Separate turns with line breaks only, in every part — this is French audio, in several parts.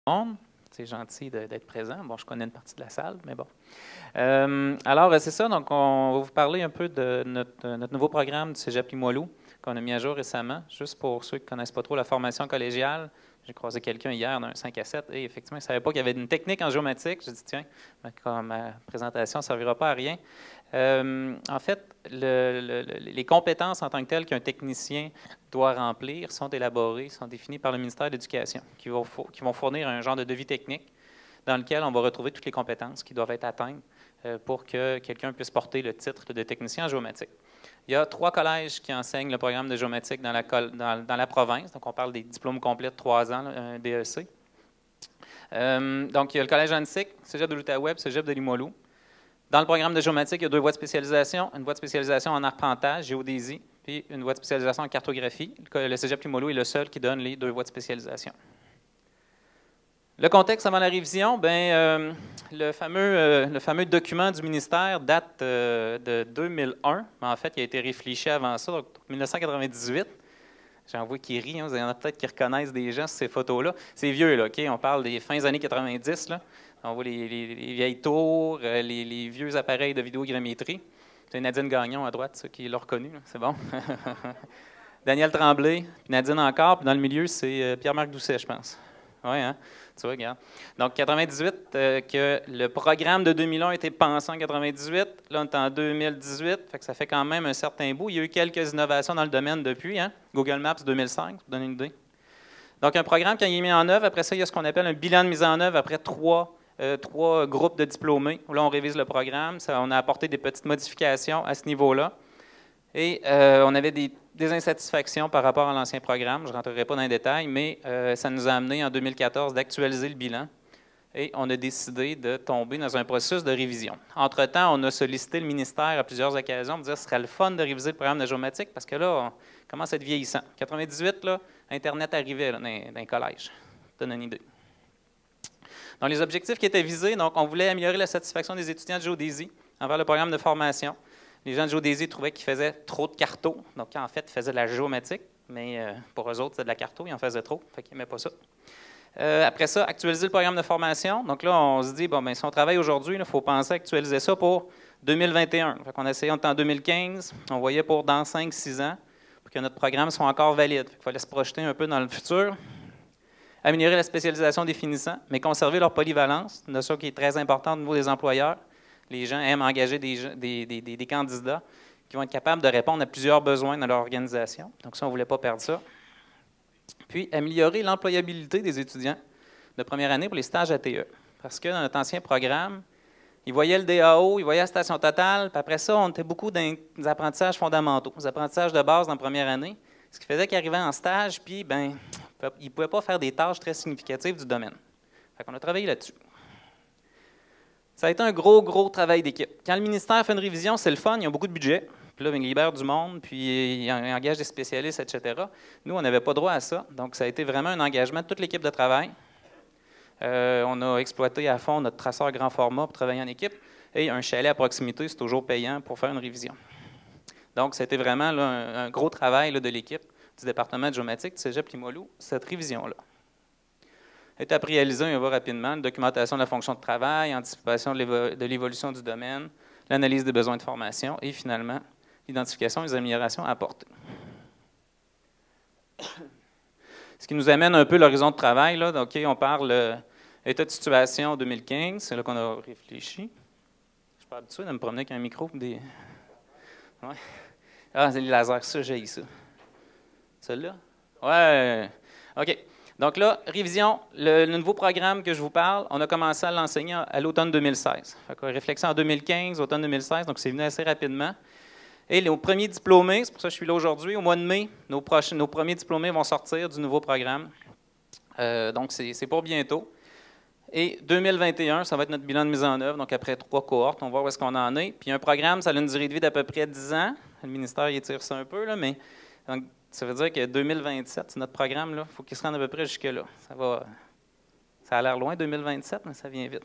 monde. C'est gentil d'être présent. Bon, je connais une partie de la salle, mais bon. Alors, c'est ça. Donc, on va vous parler un peu de notre nouveau programme du Cégep Limoilou qu'on a mis à jour récemment. Juste pour ceux qui ne connaissent pas trop la formation collégiale, j'ai croisé quelqu'un hier d'un 5 à 7 et effectivement, il ne savait pas qu'il y avait une technique en géomatique. J'ai dit, tiens, ma présentation ne servira pas à rien. En fait, les compétences en tant que telles qu'un technicien doit remplir sont élaborées, sont définies par le ministère de l'Éducation, qui vont fournir un genre de devis technique dans lequel on va retrouver toutes les compétences qui doivent être atteintes pour que quelqu'un puisse porter le titre de technicien en géomatique. Il y a 3 collèges qui enseignent le programme de géomatique dans la province. Donc, on parle des diplômes complets de 3 ans, un DEC. Donc, il y a le collège Annecy, Cégep de l'Outaouais, Cégep de Limoilou. Dans le programme de géomatique, il y a 2 voies de spécialisation. Une voie de spécialisation en arpentage, géodésie, puis une voie de spécialisation en cartographie. Le Cégep Limoilou est le seul qui donne les 2 voies de spécialisation. Le contexte avant la révision, le fameux document du ministère date de 2001, mais en fait, il a été réfléchi avant ça, donc 1998. J'en vois qui rient, vous en avez peut-être qui reconnaissent des gens sur ces photos-là. C'est vieux, là, OK? On parle des fins années 90, là. On voit les vieilles tours, les vieux appareils de vidéogrammétrie. C'est Nadine Gagnon à droite, ceux qui l'ont reconnu, c'est bon. Daniel Tremblay, puis Nadine encore, puis dans le milieu, c'est Pierre-Marc Doucet, je pense. Oui, hein? Tu vois, regarde. Donc, 98, que le programme de 2001 a été pensé en 98. Là, on est en 2018, fait que ça fait quand même un certain bout. Il y a eu quelques innovations dans le domaine depuis. Hein? Google Maps 2005, pour vous donner une idée. Donc, un programme, quand il est mis en œuvre, après ça, il y a ce qu'on appelle un bilan de mise en œuvre après 3 groupes de diplômés. Là, on révise le programme. On a apporté des petites modifications à ce niveau-là. Et on avait des insatisfactions par rapport à l'ancien programme. Je ne rentrerai pas dans les détails, mais ça nous a amené en 2014 d'actualiser le bilan. Et on a décidé de tomber dans un processus de révision. Entre-temps, on a sollicité le ministère à plusieurs occasions pour dire que ce serait le fun de réviser le programme de géomatique parce que là, on commence à être vieillissant. En 1998, là, Internet arrivait là, dans les collèges. Ça donne une idée. Dans les objectifs qui étaient visés, donc, on voulait améliorer la satisfaction des étudiants de géodésie envers le programme de formation. Les gens de géodésie trouvaient qu'ils faisaient trop de carto. Donc, en fait, ils faisaient de la géomatique, mais pour eux autres, c'était de la carto, ils en faisaient trop, fait qu'ils n'aimaient pas ça. Après ça, actualiser le programme de formation. Donc là, on se dit, bon, bien, si on travaille aujourd'hui, il faut penser à actualiser ça pour 2021. Fait qu'on essayait, on était en 2015, on voyait pour dans 5-6 ans, pour que notre programme soit encore valide. Il fallait se projeter un peu dans le futur. Améliorer la spécialisation des finissants, mais conserver leur polyvalence, une notion qui est très importante au niveau des employeurs. Les gens aiment engager des candidats qui vont être capables de répondre à plusieurs besoins dans leur organisation. Donc ça, on ne voulait pas perdre ça. Puis, améliorer l'employabilité des étudiants de première année pour les stages ATE. Parce que dans notre ancien programme, ils voyaient le DAO, ils voyaient la station totale, puis après ça, on était beaucoup dans des apprentissages fondamentaux, des apprentissages de base dans la première année, ce qui faisait qu'ils arrivaient en stage, puis ils ne pouvaient pas faire des tâches très significatives du domaine. Fait qu'on a travaillé là-dessus. Ça a été un gros travail d'équipe. Quand le ministère fait une révision, c'est le fun, ils ont beaucoup de budget. Puis là, ils libèrent du monde, puis ils engagent des spécialistes, etc. Nous, on n'avait pas droit à ça. Donc, ça a été vraiment un engagement de toute l'équipe de travail. On a exploité à fond notre traceur grand format pour travailler en équipe. Et un chalet à proximité, c'est toujours payant pour faire une révision. Donc, ça a été vraiment là, un gros travail là, de l'équipe du département de géomatique du Cégep Limoilou, cette révision-là. Étape réalisée, on va rapidement, la documentation de la fonction de travail, anticipation de l'évolution du domaine, l'analyse des besoins de formation et finalement, l'identification des améliorations à apporter. Ce qui nous amène un peu l'horizon de travail. Là. Donc, on parle état de situation 2015, c'est là qu'on a réfléchi. Je ne suis pas habitué de me promener avec un micro. Ouais. Ah, c'est les lasers, ça, j'ai ça. Celle-là? Ouais. OK. Donc là, révision, le nouveau programme que je vous parle, on a commencé à l'enseigner à l'automne 2016. Fait que réflexion en 2015, automne 2016, donc c'est venu assez rapidement. Et nos premiers diplômés, c'est pour ça que je suis là aujourd'hui, au mois de mai, nos premiers diplômés vont sortir du nouveau programme. Donc c'est pour bientôt. Et 2021, ça va être notre bilan de mise en œuvre, donc après 3 cohortes, on va voir où est-ce qu'on en est. Puis un programme, ça a une durée de vie d'à peu près 10 ans. Le ministère y étire ça un peu, là, mais... Donc, ça veut dire que 2027, c'est notre programme, il faut qu'il se rende à peu près jusque-là. Ça a l'air loin, 2027, mais ça vient vite.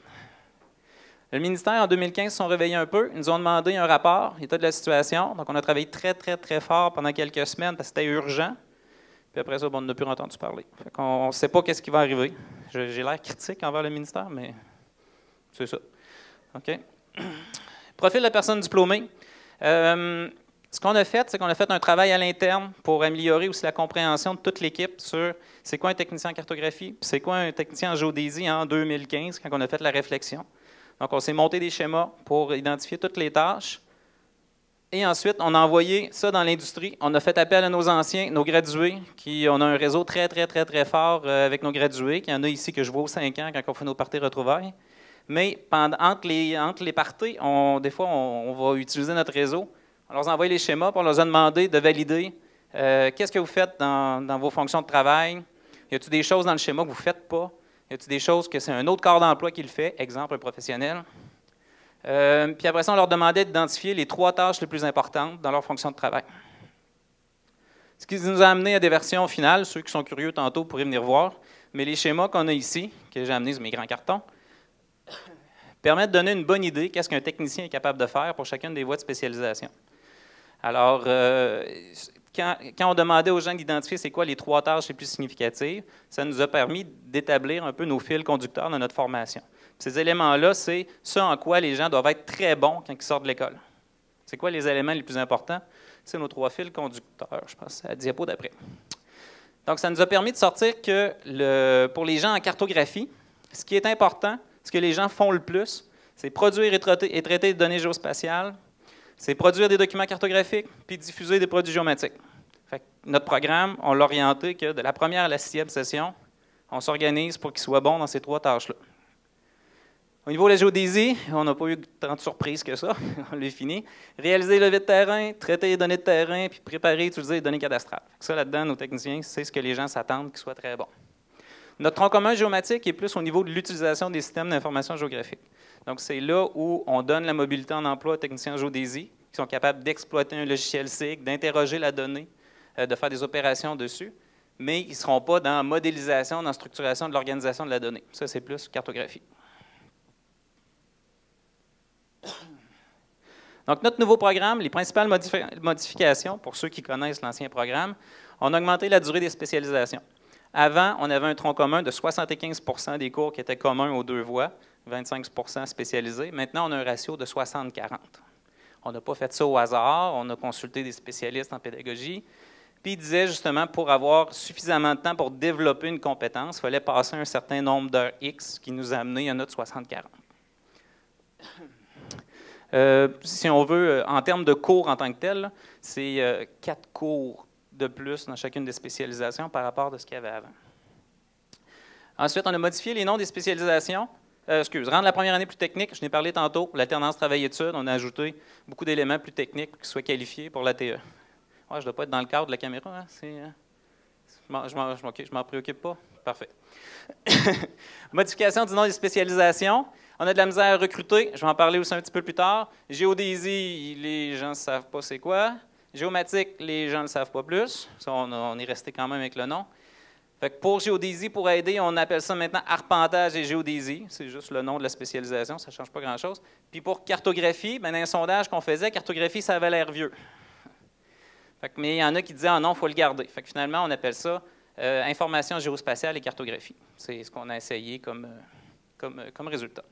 Le ministère, en 2015, se sont réveillés un peu. Ils nous ont demandé un rapport, état de la situation. Donc, on a travaillé très fort pendant quelques semaines parce que c'était urgent. Puis après ça, on n'a plus entendu parler. On ne sait pas qu'est-ce qui va arriver. J'ai l'air critique envers le ministère, mais c'est ça. OK. Profil de la personne diplômée. Ce qu'on a fait, c'est qu'on a fait un travail à l'interne pour améliorer aussi la compréhension de toute l'équipe sur c'est quoi un technicien en cartographie, puis c'est quoi un technicien en géodésie en 2015, quand on a fait la réflexion. Donc, on s'est monté des schémas pour identifier toutes les tâches. Et ensuite, on a envoyé ça dans l'industrie. On a fait appel à nos anciens, nos gradués, on a un réseau très, très, très, très fort avec nos gradués. Il y en a ici que je vois aux 5 ans quand on fait nos parties retrouvailles. Mais entre les parties, des fois, on va utiliser notre réseau. On leur envoie les schémas, puis on leur a demandé de valider qu'est-ce que vous faites dans vos fonctions de travail. Y a-t-il des choses dans le schéma que vous ne faites pas? Y a-t-il des choses que c'est un autre corps d'emploi qui le fait? Exemple, un professionnel. Puis après ça, on leur demandait d'identifier les 3 tâches les plus importantes dans leur fonction de travail. Ce qui nous a amené à des versions finales. Ceux qui sont curieux tantôt pourraient venir voir. Mais les schémas qu'on a ici, que j'ai amenés sur mes grands cartons, permettent de donner une bonne idée qu'est-ce qu'un technicien est capable de faire pour chacune des voies de spécialisation. Alors, quand on demandait aux gens d'identifier c'est quoi les 3 tâches les plus significatives, ça nous a permis d'établir un peu nos fils conducteurs dans notre formation. Ces éléments-là, c'est ce en quoi les gens doivent être très bons quand ils sortent de l'école. C'est quoi les éléments les plus importants? C'est nos 3 fils conducteurs. Je pense à la diapo d'après. Donc, ça nous a permis de sortir que pour les gens en cartographie, ce qui est important, ce que les gens font le plus, c'est produire et traiter des données géospatiales, c'est produire des documents cartographiques, puis diffuser des produits géomatiques. Fait que notre programme, on l'a orienté que de la première à la 6e session, on s'organise pour qu'il soit bon dans ces 3 tâches-là. Au niveau de la géodésie, on n'a pas eu tant de surprises que ça, on l'a fini. Réaliser le levé de terrain, traiter les données de terrain, puis préparer et utiliser les données cadastrales. Ça, là-dedans, nos techniciens, c'est ce que les gens s'attendent qu'il soit très bon. Notre tronc commun géomatique est plus au niveau de l'utilisation des systèmes d'information géographique. Donc, c'est là où on donne la mobilité en emploi aux techniciens en géodésie, qui sont capables d'exploiter un logiciel SIG, d'interroger la donnée, de faire des opérations dessus, mais ils ne seront pas dans la modélisation, dans la structuration de l'organisation de la donnée. Ça, c'est plus cartographie. Donc, notre nouveau programme, les principales modifications, pour ceux qui connaissent l'ancien programme, on a augmenté la durée des spécialisations. Avant, on avait un tronc commun de 75 % des cours qui étaient communs aux 2 voies, 25 % spécialisés. Maintenant, on a un ratio de 60-40. On n'a pas fait ça au hasard, on a consulté des spécialistes en pédagogie. Puis, ils disaient justement, pour avoir suffisamment de temps pour développer une compétence, il fallait passer un certain nombre d'heures X qui nous a amené à notre 60-40. Si on veut, en termes de cours en tant que tel, c'est 4 cours de plus dans chacune des spécialisations par rapport à ce qu'il y avait avant. Ensuite, on a modifié les noms des spécialisations. Rendre la première année plus technique, je n'ai parlé tantôt, l'alternance travail-études, on a ajouté beaucoup d'éléments plus techniques pour qu'ils soient qualifiés pour l'ATE. Ouais, je ne dois pas être dans le cadre de la caméra, hein? Je m'en préoccupe pas? Parfait. Modification du nom des spécialisations. On a de la misère à recruter, je vais en parler aussi un petit peu plus tard. Géodésie, les gens ne savent pas c'est quoi. Géomatique, les gens ne le savent pas plus. Ça, on est resté quand même avec le nom. Fait que pour géodésie, pour aider, on appelle ça maintenant arpentage et géodésie. C'est juste le nom de la spécialisation, ça ne change pas grand-chose. Puis pour cartographie, dans un sondage qu'on faisait, cartographie, ça avait l'air vieux. Fait que, mais il y en a qui disaient « Ah non, il faut le garder ». Fait que finalement, on appelle ça information géospatiale et cartographie. C'est ce qu'on a essayé comme résultat.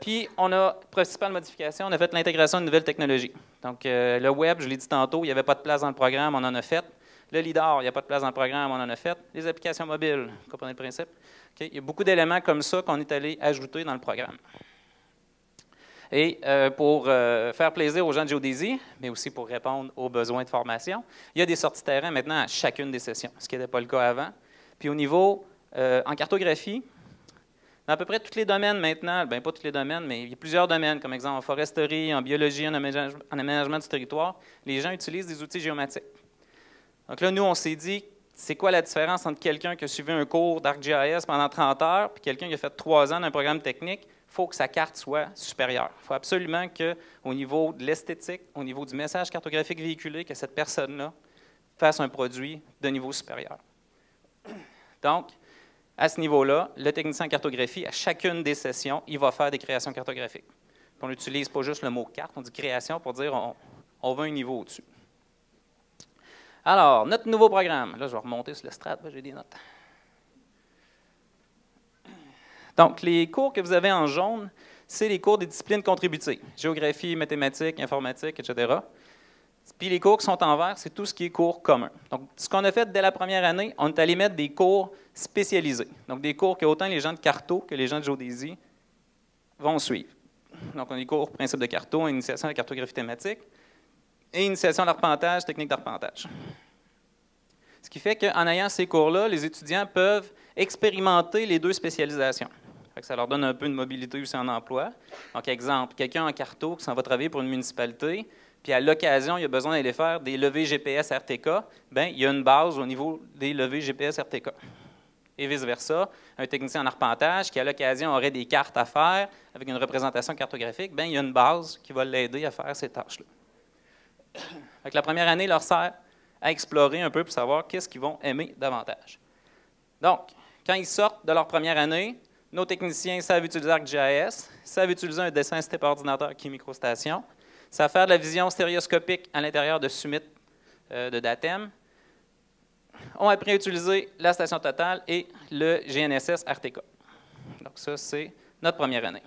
Puis, on a, principale modification, on a fait l'intégration de nouvelles technologies. Donc, le web, je l'ai dit tantôt, il n'y avait pas de place dans le programme, on en a fait. Le LIDAR, il n'y a pas de place dans le programme, on en a fait. Les applications mobiles, vous comprenez le principe? Okay. Il y a beaucoup d'éléments comme ça qu'on est allé ajouter dans le programme. Et pour faire plaisir aux gens de géodésie, mais aussi pour répondre aux besoins de formation, il y a des sorties terrain maintenant à chacune des sessions, ce qui n'était pas le cas avant. Puis au niveau, en cartographie, dans à peu près tous les domaines maintenant, bien pas tous les domaines, mais il y a plusieurs domaines, comme exemple en foresterie, en biologie, en aménagement du territoire, les gens utilisent des outils géomatiques. Donc là, nous, on s'est dit, c'est quoi la différence entre quelqu'un qui a suivi un cours d'ArcGIS pendant 30 heures et quelqu'un qui a fait 3 ans d'un programme technique? Il faut que sa carte soit supérieure. Il faut absolument qu'au niveau de l'esthétique, au niveau du message cartographique véhiculé, que cette personne-là fasse un produit de niveau supérieur. Donc, à ce niveau-là, le technicien en cartographie, à chacune des sessions, il va faire des créations cartographiques. Puis on n'utilise pas juste le mot carte, on dit création pour dire on va un niveau au-dessus. Alors, notre nouveau programme. Là, je vais remonter sur le strat, j'ai des notes. Donc, les cours que vous avez en jaune, c'est les cours des disciplines contributives. Géographie, mathématiques, informatique, etc. Puis les cours qui sont en vert, c'est tout ce qui est cours commun. Donc, ce qu'on a fait dès la première année, on est allé mettre des cours spécialisés. Donc, des cours que autant les gens de carto que les gens de géodésie vont suivre. Donc, on a des cours principe de carto, initiation à la cartographie thématique et initiation à l'arpentage, technique d'arpentage. Ce qui fait qu'en ayant ces cours-là, les étudiants peuvent expérimenter les deux spécialisations. Ça leur donne un peu de mobilité aussi en emploi. Donc, exemple, quelqu'un en carto qui s'en va travailler pour une municipalité, puis à l'occasion, il a besoin d'aller faire des levées GPS RTK, bien, il y a une base au niveau des levées GPS RTK. Et vice-versa, un technicien en arpentage qui, à l'occasion, aurait des cartes à faire avec une représentation cartographique, bien, il y a une base qui va l'aider à faire ces tâches-là. La première année leur sert à explorer un peu pour savoir qu'est-ce qu'ils vont aimer davantage. Donc, quand ils sortent de leur première année, nos techniciens savent utiliser ArcGIS, savent utiliser un dessin step ordinateur qui est microstation, savent faire de la vision stéréoscopique à l'intérieur de Summit de Datem, ont appris à utiliser la station totale et le GNSS RTK. Donc ça, c'est notre première année.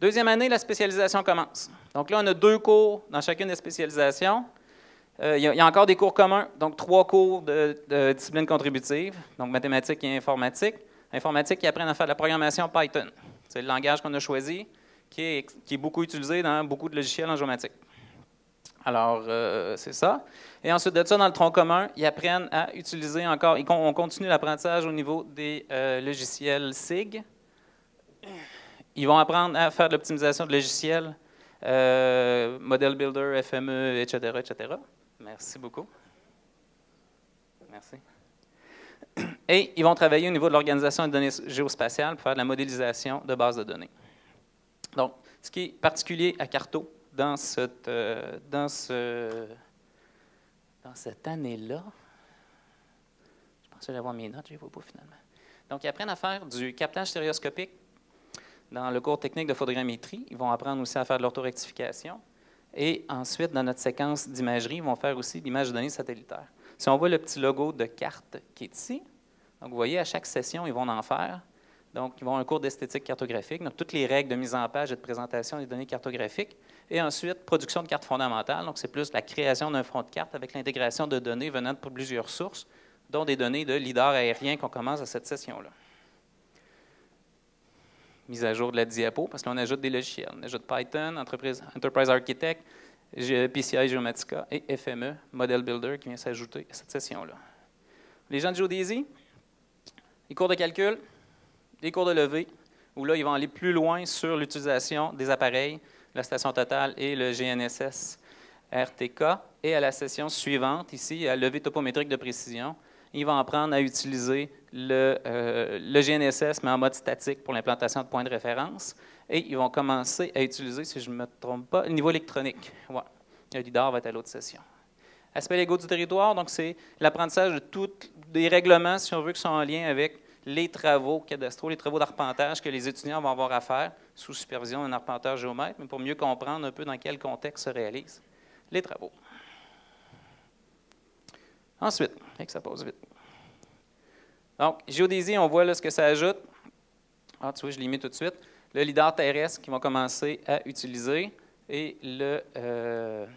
Deuxième année, la spécialisation commence. Donc là, on a 2 cours dans chacune des spécialisations. Il y a encore des cours communs, donc 3 cours de disciplines contributives, donc mathématiques et informatique. Informatique, qui apprennent à faire de la programmation Python. C'est le langage qu'on a choisi, qui est beaucoup utilisé dans beaucoup de logiciels en géomatique. Alors, c'est ça. Et ensuite de ça, dans le tronc commun, ils apprennent à utiliser encore, on continue l'apprentissage au niveau des logiciels SIG. Ils vont apprendre à faire de l'optimisation de logiciels, Model Builder, FME, etc., etc. Merci beaucoup. Merci. Et ils vont travailler au niveau de l'organisation des données géospatiales pour faire de la modélisation de bases de données. Donc, ce qui est particulier à Carto dans cette année-là, je pensais avoir mes notes, je ne les vois pas finalement. Donc, ils apprennent à faire du captage stéréoscopique dans le cours technique de photogrammétrie. Ils vont apprendre aussi à faire de l'orthorectification. Et ensuite, dans notre séquence d'imagerie, ils vont faire aussi de l'image de données satellitaire. Si on voit le petit logo de carte qui est ici, donc vous voyez, à chaque session, ils vont en faire. Donc, ils vont avoir un cours d'esthétique cartographique, donc toutes les règles de mise en page et de présentation des données cartographiques. Et ensuite, production de cartes fondamentales. Donc, c'est plus la création d'un front de carte avec l'intégration de données venant de plusieurs sources, dont des données de lidar aérien qu'on commence à cette session-là. Mise à jour de la diapo, parce qu'on ajoute des logiciels. On ajoute Python, Enterprise Architect, PCI Geomatica et FME, Model Builder, qui vient s'ajouter à cette session-là. Les gens de géodésie, les cours de calcul, les cours de levée, où là, ils vont aller plus loin sur l'utilisation des appareils, la station totale et le GNSS RTK. Et à la session suivante, ici, à levée topométrique de précision, ils vont apprendre à utiliser le GNSS, mais en mode statique pour l'implantation de points de référence. Et ils vont commencer à utiliser, si je ne me trompe pas, le niveau électronique. Ouais. Le lidar va être à l'autre session. Aspect légaux du territoire, donc c'est l'apprentissage de tous des règlements, si on veut, qui sont en lien avec les travaux cadastraux, les travaux d'arpentage que les étudiants vont avoir à faire sous supervision d'un arpenteur géomètre, mais pour mieux comprendre un peu dans quel contexte se réalisent les travaux. Ensuite, ça passe vite. Donc, géodésie, on voit là ce que ça ajoute. Ah, tu vois, je l'ai mis tout de suite. Le lidar terrestre qu'ils vont commencer à utiliser et le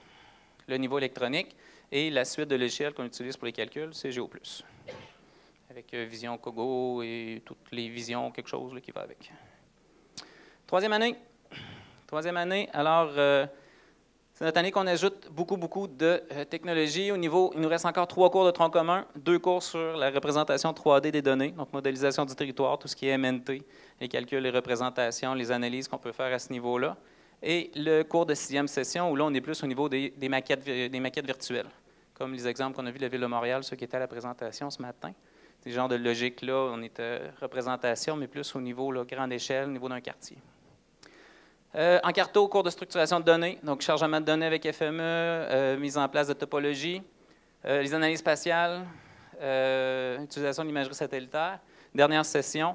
niveau électronique. Et la suite de logiciels qu'on utilise pour les calculs, c'est Géo+. Avec Vision Kogo et toutes les visions, quelque chose là, qui va avec. Troisième année, alors, c'est notre année qu'on ajoute beaucoup de technologies. Au niveau, il nous reste encore 3 cours de tronc commun, 2 cours sur la représentation 3D des données, donc modélisation du territoire, tout ce qui est MNT, les calculs, les représentations, les analyses qu'on peut faire à ce niveau-là. Et le cours de 6e session, où là, on est plus au niveau des maquettes virtuelles, comme les exemples qu'on a vus de la Ville de Montréal, ceux qui étaient à la présentation ce matin. Ces genres de logique-là, on est représentation, mais plus au niveau là, grande échelle, au niveau d'un quartier. En carto, cours de structuration de données, donc chargement de données avec FME, mise en place de topologie, les analyses spatiales, utilisation de l'imagerie satellitaire. Dernière session,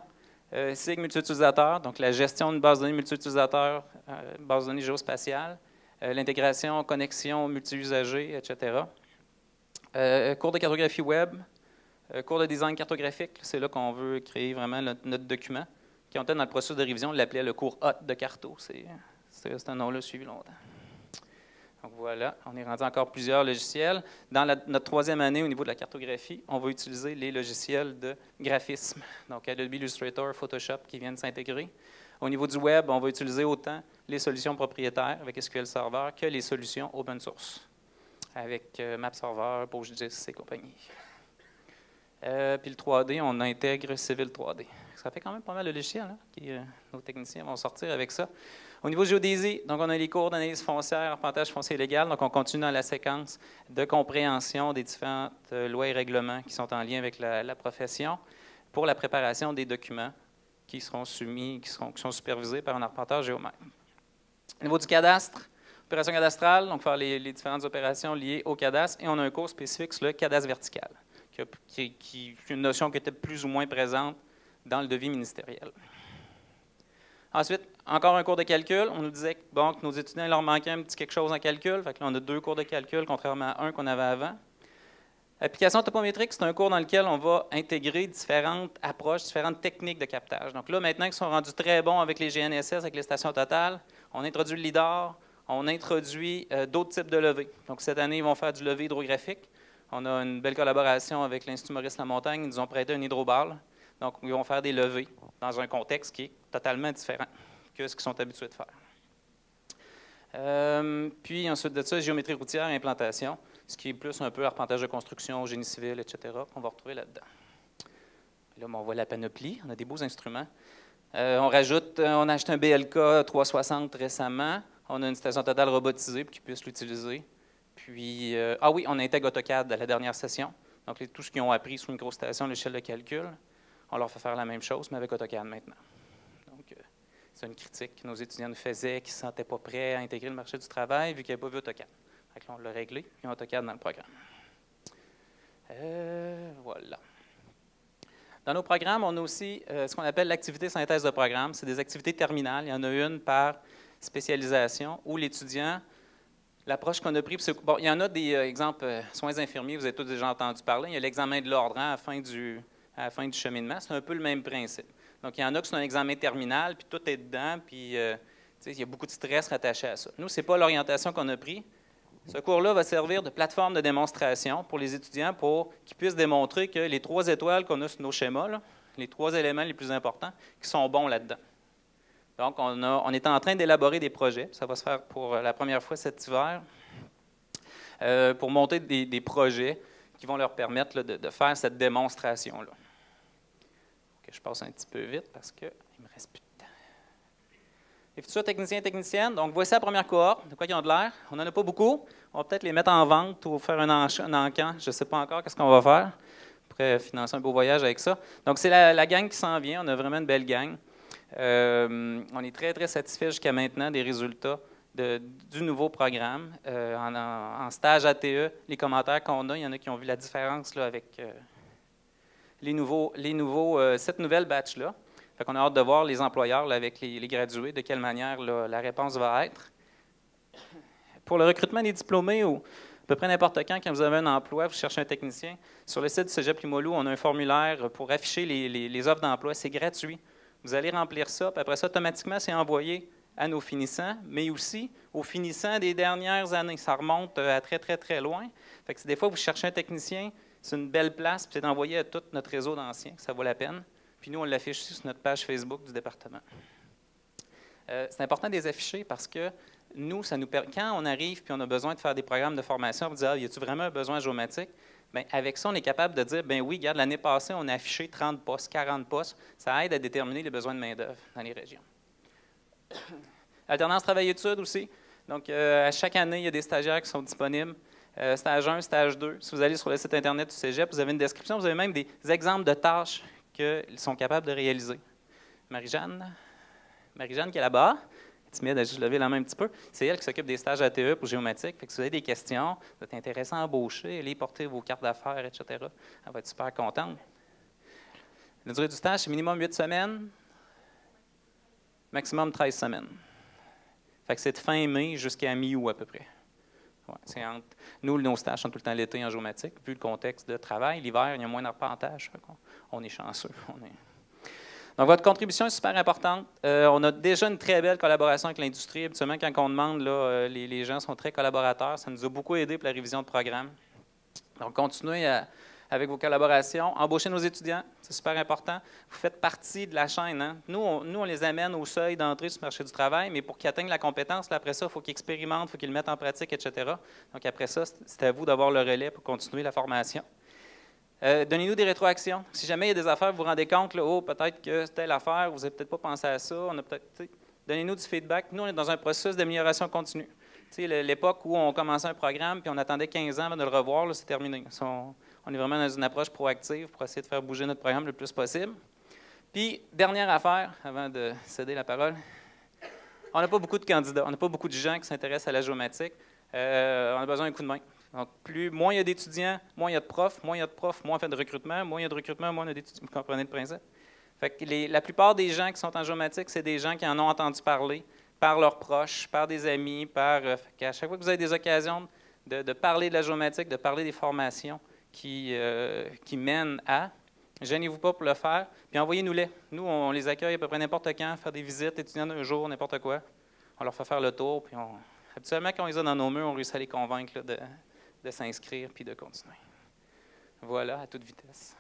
SIG multi-utilisateur, donc la gestion d'une base de données multi-utilisateur, base de données géospatiale, l'intégration, connexion multi-usagers, etc. Cours de cartographie web, cours de design cartographique, c'est là qu'on veut créer vraiment notre document. Qui on était dans le processus de révision, on l'appelait le cours hot de carto. C'est un nom-là suivi longtemps. Donc voilà, on est rendu encore plusieurs logiciels. Dans notre troisième année, au niveau de la cartographie, on va utiliser les logiciels de graphisme. Donc Adobe Illustrator, Photoshop qui viennent s'intégrer. Au niveau du web, on va utiliser autant les solutions propriétaires avec SQL Server que les solutions open source avec MapServer, PostGIS et compagnie. Puis le 3D, on intègre Civil 3D. Ça fait quand même pas mal de logiciels, hein, nos techniciens vont sortir avec ça. Au niveau géodésie, donc on a les cours d'analyse foncière, arpentage foncier légal, donc on continue dans la séquence de compréhension des différentes lois et règlements qui sont en lien avec la profession pour la préparation des documents qui seront soumis, qui sont supervisés par un arpenteur géomètre. Au niveau du cadastre, opération cadastrale, donc faire les différentes opérations liées au cadastre, et on a un cours spécifique sur le cadastre vertical, qui est une notion qui était plus ou moins présente dans le devis ministériel. Ensuite, encore un cours de calcul. On nous disait que, bon, que nos étudiants, il leur manquait un petit quelque chose en calcul. Fait que là, on a 2 cours de calcul, contrairement à un qu'on avait avant. Application topométrique, c'est un cours dans lequel on va intégrer différentes approches, différentes techniques de captage. Donc là, maintenant qu'ils sont rendus très bons avec les GNSS, avec les stations totales, on introduit le LIDAR, on introduit d'autres types de levées. Donc cette année, ils vont faire du levé hydrographique. On a une belle collaboration avec l'Institut Maurice-Lamontagne. Ils nous ont prêté un hydroball. Donc, ils vont faire des levées dans un contexte qui est totalement différent que ce qu'ils sont habitués de faire. Puis, ensuite de ça, géométrie routière et implantation, ce qui est plus un peu arpentage de construction, génie civil, etc., qu'on va retrouver là-dedans. Là, on voit la panoplie. On a des beaux instruments. On a acheté un BLK 360 récemment. On a une station totale robotisée pour qu'ils puissent l'utiliser. Puis, oui, on intègre AutoCAD à la dernière session. Donc, tout ce qu'ils ont appris sur microstation, l'échelle de calcul, on leur fait faire la même chose, mais avec AutoCAD maintenant. Donc, c'est une critique que nos étudiants nous faisaient, qui ne se sentaient pas prêts à intégrer le marché du travail, vu qu'ils n'avaient pas vu AutoCAD. Donc, là, on l'a réglé, puis on a AutoCAD dans le programme. Voilà. Dans nos programmes, on a aussi ce qu'on appelle l'activité synthèse de programme. C'est des activités terminales. Il y en a une par spécialisation, où l'étudiant, l'approche qu'on a prise, bon, il y en a des exemples, soins infirmiers, vous avez tous déjà entendu parler. Il y a l'examen de l'ordre à la fin du cheminement. C'est un peu le même principe. Donc, il y en a qui sont un examen terminal, puis tout est dedans, puis il y a beaucoup de stress rattaché à ça. Nous, ce n'est pas l'orientation qu'on a prise. Ce cours-là va servir de plateforme de démonstration pour les étudiants pour qu'ils puissent démontrer que les 3 étoiles qu'on a sur nos schémas, là, les 3 éléments les plus importants, qui sont bons là-dedans. Donc, on est en train d'élaborer des projets. Ça va se faire pour la première fois cet hiver, pour monter des projets qui vont leur permettre là, de faire cette démonstration-là. Je passe un petit peu vite parce qu'il ne me reste plus de temps. Les futurs techniciens et techniciennes, donc voici la première cohorte. De quoi ils ont de l'air? On n'en a pas beaucoup. On va peut-être les mettre en vente ou faire un encan. Je ne sais pas encore qu'est-ce qu'on va faire. On pourrait financer un beau voyage avec ça. Donc, c'est la gang qui s'en vient. On a vraiment une belle gang. On est très, très satisfait jusqu'à maintenant des résultats du nouveau programme. En stage ATE, les commentaires qu'on a, il y en a qui ont vu la différence là, avec cette nouvelle batch-là. Fait qu'on a hâte de voir les employeurs là, avec les gradués, de quelle manière là, la réponse va être. Pour le recrutement des diplômés, ou à peu près n'importe quand vous avez un emploi, vous cherchez un technicien, sur le site du Cégep Limoilou, on a un formulaire pour afficher les offres d'emploi. C'est gratuit. Vous allez remplir ça, puis après ça, automatiquement, c'est envoyé à nos finissants, mais aussi aux finissants des dernières années. Ça remonte à très, très, très loin. Fait que si des fois, vous cherchez un technicien, c'est une belle place, puis c'est d'envoyer à tout notre réseau d'anciens, ça vaut la peine. Puis nous, on l'affiche aussi sur notre page Facebook du département. C'est important de les afficher parce que nous, quand on arrive puis on a besoin de faire des programmes de formation, on dit « Ah, y a-t-il vraiment un besoin géomatique? » Bien, avec ça, on est capable de dire « Bien oui, regarde, l'année passée, on a affiché 30 postes, 40 postes. » Ça aide à déterminer les besoins de main-d'œuvre dans les régions. Alternance travail-études aussi. Donc, à chaque année, il y a des stagiaires qui sont disponibles. Stage 1, stage 2. Si vous allez sur le site Internet du Cégep, vous avez une description, vous avez même des exemples de tâches qu'ils sont capables de réaliser. Marie-Jeanne qui est là-bas, timide, à juste lever la main un petit peu, c'est elle qui s'occupe des stages ATE pour géomatique. Fait que si vous avez des questions, vous êtes intéressant à embaucher, allez porter vos cartes d'affaires, etc. Elle va être super contente. La durée du stage, c'est minimum 8 semaines, maximum 13 semaines. Fait que c'est de fin mai jusqu'à mi-août à peu près. Ouais, nous, nos stages sont tout le temps l'été en géomatique, vu le contexte de travail. L'hiver, il y a moins d'arpentage. On est chanceux. Donc, votre contribution est super importante. On a déjà une très belle collaboration avec l'industrie. Habituellement, quand on demande, là, les gens sont très collaborateurs. Ça nous a beaucoup aidé pour la révision de programme. Donc, continuez avec vos collaborations. Embauchez nos étudiants, c'est super important. Vous faites partie de la chaîne. Hein? Nous, on les amène au seuil d'entrée sur le marché du travail, mais pour qu'ils atteignent la compétence, là, après ça, il faut qu'ils expérimentent, il faut qu'ils le mettent en pratique, etc. Donc, après ça, c'est à vous d'avoir le relais pour continuer la formation. Donnez-nous des rétroactions. Si jamais il y a des affaires, vous vous rendez compte, là, peut-être que telle affaire, vous n'avez peut-être pas pensé à ça, donnez-nous du feedback. Nous, on est dans un processus d'amélioration continue. L'époque où on commençait un programme puis on attendait 15 ans avant de le revoir, c'est terminé. On est vraiment dans une approche proactive pour essayer de faire bouger notre programme le plus possible. Puis, dernière affaire, avant de céder la parole, on n'a pas beaucoup de candidats, on n'a pas beaucoup de gens qui s'intéressent à la géomatique. On a besoin d'un coup de main. Donc, moins il y a d'étudiants, moins il y a de profs, moins il y a de profs, moins on fait de recrutement, moins il y a de recrutement, moins il y a d'étudiants. Vous comprenez le principe? Fait que la plupart des gens qui sont en géomatique, c'est des gens qui en ont entendu parler par leurs proches, par des amis, à chaque fois que vous avez des occasions de parler de la géomatique, de parler des formations qui mènent à, gênez-vous pas pour le faire, puis envoyez-nous-les. Nous, on les accueille à peu près n'importe quand, faire des visites étudiants d'un jour, n'importe quoi. On leur fait faire le tour, puis habituellement, quand on les a dans nos murs, on réussit à les convaincre là, de s'inscrire puis de continuer. Voilà, à toute vitesse.